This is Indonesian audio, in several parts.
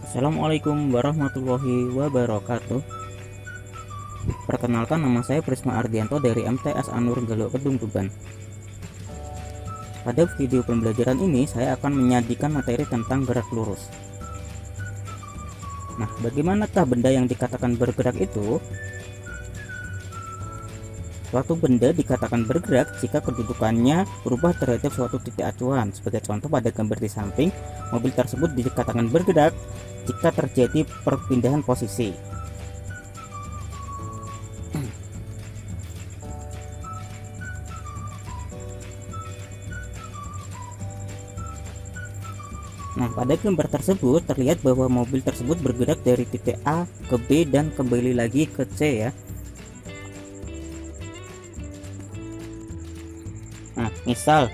Assalamualaikum warahmatullahi wabarakatuh. Perkenalkan, nama saya Prisma Ardianto dari MTS Anur Galuh Kedung Tuban. Pada video pembelajaran ini saya akan menyajikan materi tentang gerak lurus. Nah, bagaimanakah benda yang dikatakan bergerak itu? Suatu benda dikatakan bergerak jika kedudukannya berubah terhadap suatu titik acuan. Sebagai contoh pada gambar di samping, mobil tersebut dikatakan bergerak jika terjadi perpindahan posisi. Nah, pada gambar tersebut terlihat bahwa mobil tersebut bergerak dari titik A ke B dan kembali lagi ke C ya. Nah, misal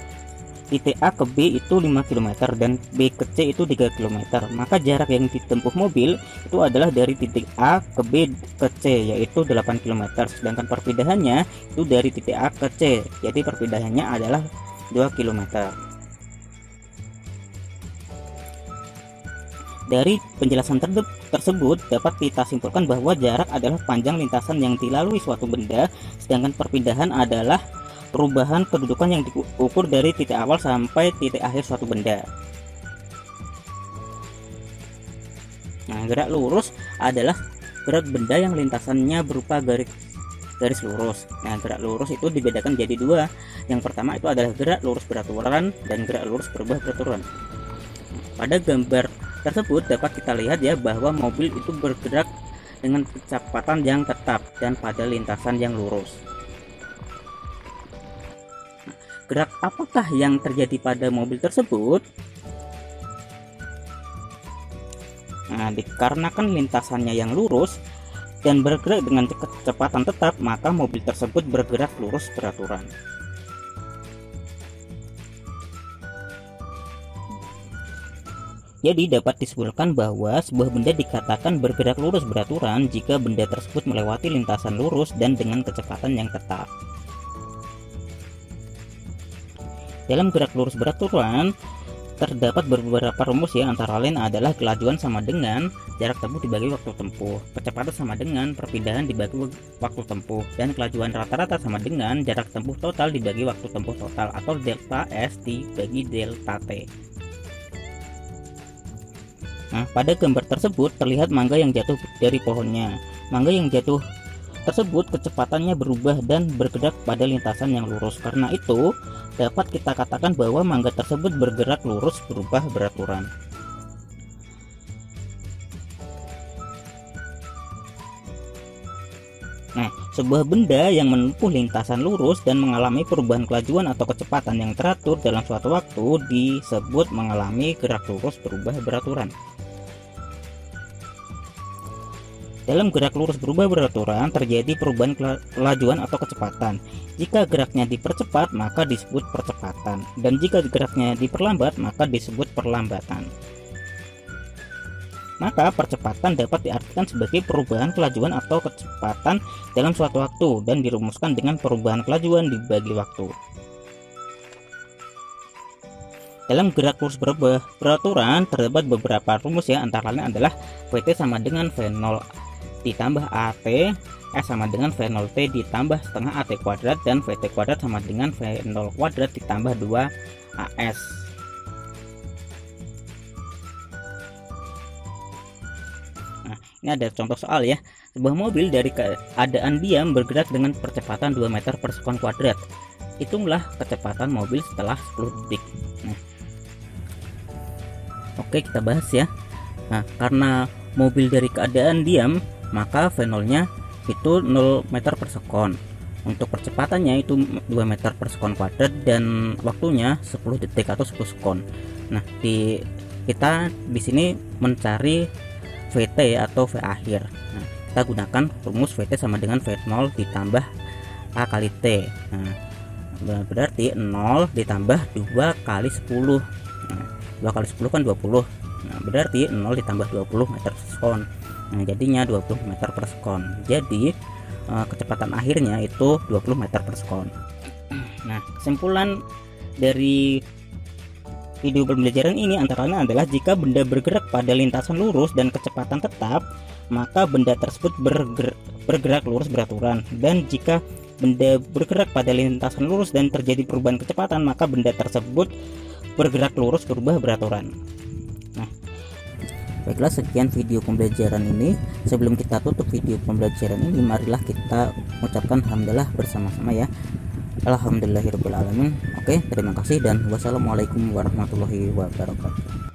titik A ke B itu 5 km dan B ke C itu 3 km, maka jarak yang ditempuh mobil itu adalah dari titik A ke B ke C, yaitu 8 km, sedangkan perpindahannya itu dari titik A ke C, jadi perpindahannya adalah 2 km. Dari penjelasan tersebut dapat kita simpulkan bahwa jarak adalah panjang lintasan yang dilalui suatu benda, sedangkan perpindahan adalah perubahan kedudukan yang diukur dari titik awal sampai titik akhir suatu benda. Nah, gerak lurus adalah gerak benda yang lintasannya berupa garis lurus. Nah, gerak lurus itu dibedakan jadi dua. Yang pertama itu adalah gerak lurus beraturan dan gerak lurus berubah beraturan. Pada gambar tersebut dapat kita lihat ya bahwa mobil itu bergerak dengan kecepatan yang tetap dan pada lintasan yang lurus. Gerak apakah yang terjadi pada mobil tersebut? Nah, dikarenakan lintasannya yang lurus dan bergerak dengan kecepatan tetap, maka mobil tersebut bergerak lurus beraturan. Jadi dapat disimpulkan bahwa sebuah benda dikatakan bergerak lurus beraturan jika benda tersebut melewati lintasan lurus dan dengan kecepatan yang tetap. Dalam gerak lurus beraturan terdapat beberapa rumus ya, antara lain adalah kelajuan sama dengan jarak tempuh dibagi waktu tempuh, kecepatan sama dengan perpindahan dibagi waktu tempuh, dan kelajuan rata-rata sama dengan jarak tempuh total dibagi waktu tempuh total, atau delta S dibagi delta T. Nah, pada gambar tersebut terlihat mangga yang jatuh dari pohonnya. Mangga yang jatuh tersebut kecepatannya berubah dan bergerak pada lintasan yang lurus. Karena itu, dapat kita katakan bahwa mangga tersebut bergerak lurus berubah beraturan. Nah, sebuah benda yang menempuh lintasan lurus dan mengalami perubahan kelajuan atau kecepatan yang teratur dalam suatu waktu disebut mengalami gerak lurus berubah beraturan. Dalam gerak lurus berubah beraturan terjadi perubahan kelajuan atau kecepatan. Jika geraknya dipercepat maka disebut percepatan, dan jika geraknya diperlambat maka disebut perlambatan. Maka percepatan dapat diartikan sebagai perubahan kelajuan atau kecepatan dalam suatu waktu dan dirumuskan dengan perubahan kelajuan dibagi waktu. Dalam gerak lurus berubah beraturan terdapat beberapa rumus ya, antara lain adalah Vt sama dengan V0 ditambah AT, S sama dengan V0T ditambah setengah AT kuadrat, dan VT kuadrat sama dengan V0 kuadrat ditambah 2 AS. Nah, ini ada contoh soal ya. Sebuah mobil dari keadaan diam bergerak dengan percepatan 2 meter per sekon kuadrat. Hitunglah kecepatan mobil setelah 10 detik. Nah, oke, kita bahas ya. Nah, karena mobil dari keadaan diam, maka V0 nya itu 0 meter per sekon. Untuk percepatannya itu 2 meter per sekon kuadrat dan waktunya 10 detik atau 10 sekon. Nah, kita di sini mencari VT atau V akhir. Nah, kita gunakan rumus VT sama dengan V0 ditambah A kali T. Nah, berarti 0 ditambah 2 kali 10. Nah, 2 kali 10 kan 20. Nah, berarti 0 ditambah 20 meter per sekon. Nah, jadinya 20 meter per sekon. Jadi kecepatan akhirnya itu 20 meter per sekon. Nah, kesimpulan dari video pembelajaran ini antara lain adalah jika benda bergerak pada lintasan lurus dan kecepatan tetap, maka benda tersebut bergerak lurus beraturan, dan jika benda bergerak pada lintasan lurus dan terjadi perubahan kecepatan, maka benda tersebut bergerak lurus berubah beraturan. Nah, baiklah, sekian video pembelajaran ini. Sebelum kita tutup video pembelajaran ini, marilah kita mengucapkan alhamdulillah bersama-sama ya. Alhamdulillahirabbil alamin. Oke, terima kasih dan wassalamualaikum warahmatullahi wabarakatuh.